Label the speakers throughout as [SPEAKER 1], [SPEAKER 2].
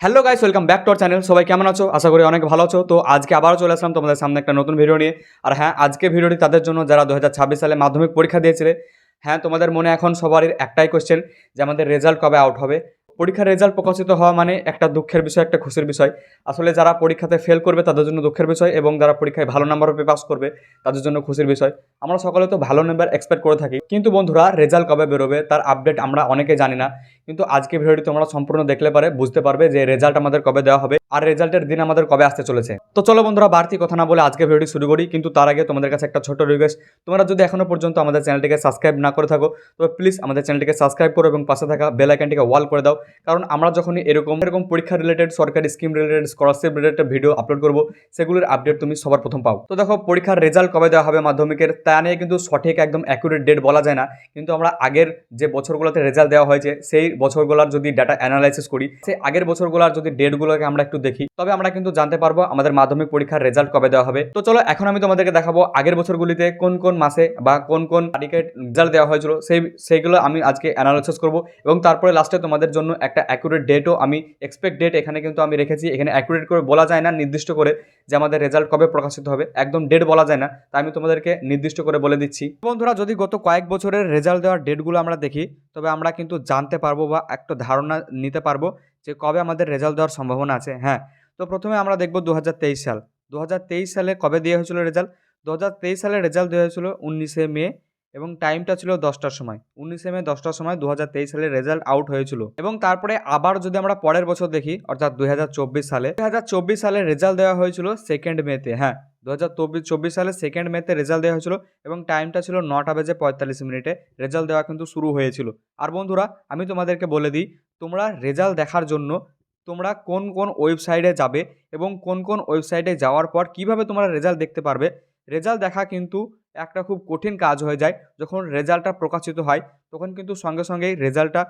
[SPEAKER 1] Hello guys, welcome back to our channel. সবাই কেমন আছো? আশা করি অনেক ভালো আছো। তো আজকে আবারও চলে আসলাম তোমাদের সামনে একটা নতুন ভিডিও নিয়ে। আর হ্যাঁ, আজকে ভিডিওটি তাদের জন্য যারা 2026 সালে মাধ্যমিক পরীক্ষা দিয়েছিলে। হ্যাঁ, তোমাদের মনে এখন সবারই একটাই কোশ্চেন যে আমাদের রেজাল্ট কবে আউট হবে। পরীক্ষার রেজাল্ট প্রকাশিত হওয়া মানে একটা দুঃখের বিষয়, একটা খুশির বিষয়। আসলে যারা পরীক্ষাতে ফেল করবে তাদের জন্য দুঃখের বিষয়, এবং যারা পরীক্ষায় ভালো নাম্বার পেয়ে পাস করবে তাদের জন্য খুশির বিষয়। আমরা সকলে তো ভালো নাম্বার এক্সপেক্ট করে থাকি, কিন্তু বন্ধুরা রেজাল্ট কবে বেরোবে তার আপডেট আমরা অনেকে জানি না। কিন্তু আজকে ভিডিওটি তোমরা সম্পূর্ণ দেখলে পারে বুঝতে পারবে যে রেজাল্ট আমাদের কবে দেওয়া হবে আর রেজাল্টের দিন আমাদের কবে আসতে চলেছে। তো চলো বন্ধুরা, বাড়তি কথা না বলে আজকে ভিডিওটি শুরু করি। কিন্তু তার আগে তোমাদের কাছে একটা ছোট রিকোয়েস্ট, তোমরা যদি এখনো পর্যন্ত আমাদের চ্যানেলটিকে সাবস্ক্রাইব না করে থাকো তবে প্লিজ আমাদের চ্যানেলটিকে সাবস্ক্রাইব করো এবং পাশে থাকা বেল আইকনটিকে অল করে দাও। কারণ আমরা যখনই এরকম পরীক্ষা রিলেটেড, সরকারি scheme related, scholarship related video upload করবো সেগুলোর আপডেট তুমি সবার প্রথম পাও। তো দেখো, পরীক্ষার রেজাল্ট কবে দেওয়া হবে মাধ্যমিকের তা নিয়ে কিন্তু সঠিক একদম অ্যাকুরেট ডেট বলা যায় না। কিন্তু আমরা আগের যে বছরগুলোতে রেজাল্ট দেওয়া হয়েছে সেই বছরগুলোর যদি ডাটা অ্যানালাইসিস করি, সেই আগের বছরগুলোর যদি ডেটগুলোকে আমরা একটু দেখি, তবে আমরা কিন্তু জানতে পারবো আমাদের মাধ্যমিক পরীক্ষার রেজাল্ট কবে দেওয়া হবে। তো চলো, এখন আমি তোমাদেরকে দেখাবো আগের বছরগুলিতে কোন কোন মাসে বা কোন কোন তারিখে রেজাল্ট দেওয়া হয়েছিল, সেইগুলো আমি আজকে অ্যানালাইসিস করবো। এবং তারপরে লাস্টে তোমাদের জন্য একটা অ্যাকুরেট ডেটও আমি এক্সপেক্ট ডেট এখানে কিন্তু আমি রেখেছি। এখানে অ্যাকুরেট করে বলা যায় না নির্দিষ্ট করে যে আমাদের রেজাল্ট কবে প্রকাশিত হবে, একদম ডেট বলা যায় না, তাই আমি তোমাদেরকে নির্দিষ্ট করে বলে দিচ্ছি। বন্ধুরা, যদি গত কয়েক বছরের রেজাল্ট দেওয়ার ডেটগুলো আমরা দেখি, তবে আমরা কিন্তু জানতে পারবো বা একটা ধারণা নিতে পারবো যে কবে আমাদের রেজাল্ট দেওয়ার সম্ভাবনা আছে। হ্যাঁ, তো প্রথমে আমরা দেখবো 2023 সাল। 2023 সালে কবে দেওয়া হয়েছিল রেজাল্ট? 2023 সালে রেজাল্ট দেওয়া হয়েছিল 19শে মে, এবং টাইমটা ছিল 10টার সময়। 19শে মে 10টার সময় 2023 সালে রেজাল্ট আউট হয়েছিল। এবং তারপরে আবার যদি আমরা পরের বছর দেখি, অর্থাৎ 2024 সালে রেজাল্ট দেওয়া হয়েছিল 2nd মেতে। হ্যাঁ, 2024 সালে 2nd মেতে রেজাল্ট দেওয়া হয়েছিল, এবং টাইমটা ছিল 9:45 রেজাল্ট দেওয়া কিন্তু শুরু হয়েছিল। আর বন্ধুরা, আমি তোমাদেরকে বলে দিই, তোমরা রেজাল্ট দেখার জন্য তোমরা কোন কোন ওয়েবসাইটে যাবে এবং কোন কোন ওয়েবসাইটে যাওয়ার পর কিভাবে তোমরা রেজাল্ট দেখতে পারবে। রেজাল্ট দেখা কিন্তু একটা খুব কঠিন কাজ হয়ে যায়। যখন রেজাল্টটা প্রকাশিত হয় তখন কিন্তু সঙ্গে সঙ্গেই রেজাল্টটা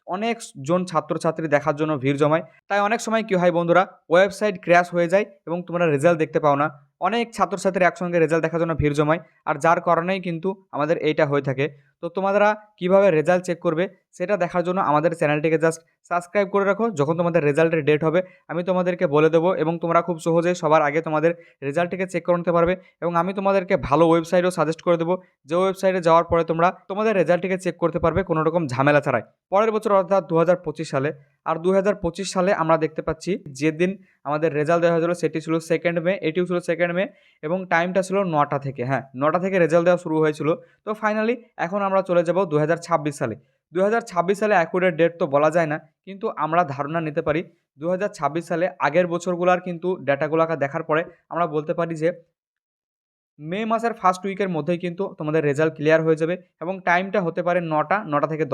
[SPEAKER 1] অনেকজন ছাত্রছাত্রী দেখার জন্য ভিড় জমায়। তাই অনেক সময় কী হয় বন্ধুরা, ওয়েবসাইট ক্র্যাশ হয়ে যায় এবং তোমরা রেজাল্ট দেখতে পাও না। অনেক ছাত্রছাত্রী একসঙ্গে রেজাল্ট দেখার জন্য ভিড় জমায়, আর যার কারণেই কিন্তু আমাদের এইটা হয়ে থাকে। তো তোমরা কীভাবে রেজাল্ট চেক করবে সেটা দেখার জন্য আমাদের চ্যানেলটিকে জাস্ট সাবস্ক্রাইব করে রাখো। যখন তোমাদের রেজাল্টের ডেট হবে আমি তোমাদেরকে বলে দেবো, এবং তোমরা খুব সহজেই সবার আগে তোমাদের রেজাল্টটিকে চেক করে নিতে পারবে। এবং আমি তোমাদেরকে ভালো ওয়েবসাইটও সাজেস্ট করে দেবো, যে ওয়েবসাইটে যাওয়ার পরে তোমরা তোমাদের রেজাল্টটিকে চেক করতে পারবে কোনো রকম ঝামেলা ছাড়াই। পরের বছর অর্থাৎ 2025 সালে। আর 2025 সালে আমরা দেখতে পাচ্ছি যেদিন আমাদের রেজাল্ট দেওয়া হয়েছিল সেটি ছিল 2nd মে, এটিও ছিল 2nd মে, এবং টাইমটা ছিল 9টা থেকে। হ্যাঁ, 9টা থেকে রেজাল্ট দেওয়া শুরু হয়েছিল। তো ফাইনালি এখন আমরা চলে যাব 2026 সালে। 2026 সালে অ্যাকুরেট ডেট তো বলা যায় না, কিন্তু আমরা ধারণা নিতে পারি 2026 সালে আগের বছরগুলোর কিন্তু ডেটাগুলোকে দেখার পরে আমরা বলতে পারি যে মে মাসের ফার্স্ট উইকের মধ্যেই কিন্তু তোমাদের রেজাল্ট ক্লিয়ার হয়ে যাবে। এবং টাইমটা হতে পারে 9টা থেকে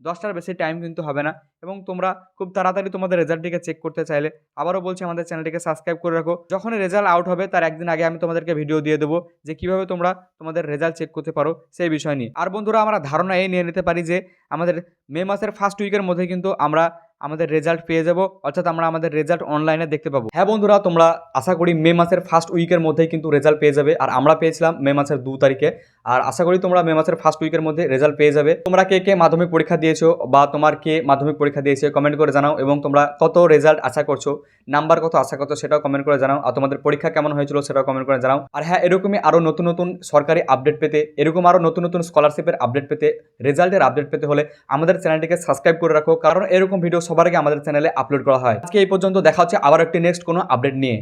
[SPEAKER 1] 10টার বেশি টাইম কিন্তু হবে না। এবং তোমরা খুব তাড়াতাড়ি তোমাদের রেজাল্টটিকে চেক করতে চাইলে আবারও বলছি, আমাদের চ্যানেলটিকে সাবস্ক্রাইব করে রাখো। যখনই রেজাল্ট আউট হবে তার একদিন আগে আমি তোমাদেরকে ভিডিও দিয়ে দেবো যে কীভাবে তোমরা তোমাদের রেজাল্ট চেক করতে পারো সেই বিষয় নিয়ে। আর বন্ধুরা, আমরা ধারণা এই নিয়ে নিতে পারি যে আমাদের মে মাসের ফার্স্ট উইকের মধ্যে কিন্তু আমরা আমাদের রেজাল্ট পেয়ে যাব, অর্থাৎ আমরা আমাদের রেজাল্ট অনলাইনে দেখতে পাবো। হ্যাঁ বন্ধুরা, তোমরা আশা করি মে মাসের ফার্স্ট উইকের মধ্যেই কিন্তু রেজাল্ট পেয়ে যাবে। আর আমরা পেয়েছিলাম মে মাসের 2 তারিখে। আর আশা করি তোমরা মে মাসের ফার্স্ট উইকের মধ্যে রেজাল্ট পেয়ে যাবে। তোমরা কে কে মাধ্যমিক পরীক্ষা দিয়েছো বা তোমার কে মাধ্যমিক পরীক্ষা দিয়েছে কমেন্ট করে জানাও, এবং তোমরা কত রেজাল্ট আশা করছো, নাম্বার কত আশা করছো সেটাও কমেন্ট করে জানাও। আর তোমাদের পরীক্ষা কেমন হয়েছিল সেটাও কমেন্ট করে জানাও। আর হ্যাঁ, এরকমই আরও নতুন নতুন সরকারি আপডেট পেতে, এরকম আরও নতুন নতুন স্কলারশিপের আপডেট পেতে, রেজাল্টের আপডেট পেতে হলে আমাদের চ্যানেলটিকে সাবস্ক্রাইব করে রাখো, কারণ এরকম ভিডিও সবার আগে আমাদের চ্যানেলে আপলোড করা হয়। আজকে এই পর্যন্ত, দেখা হচ্ছে আবার একটি নেক্সট কোনো আপডেট নিয়ে।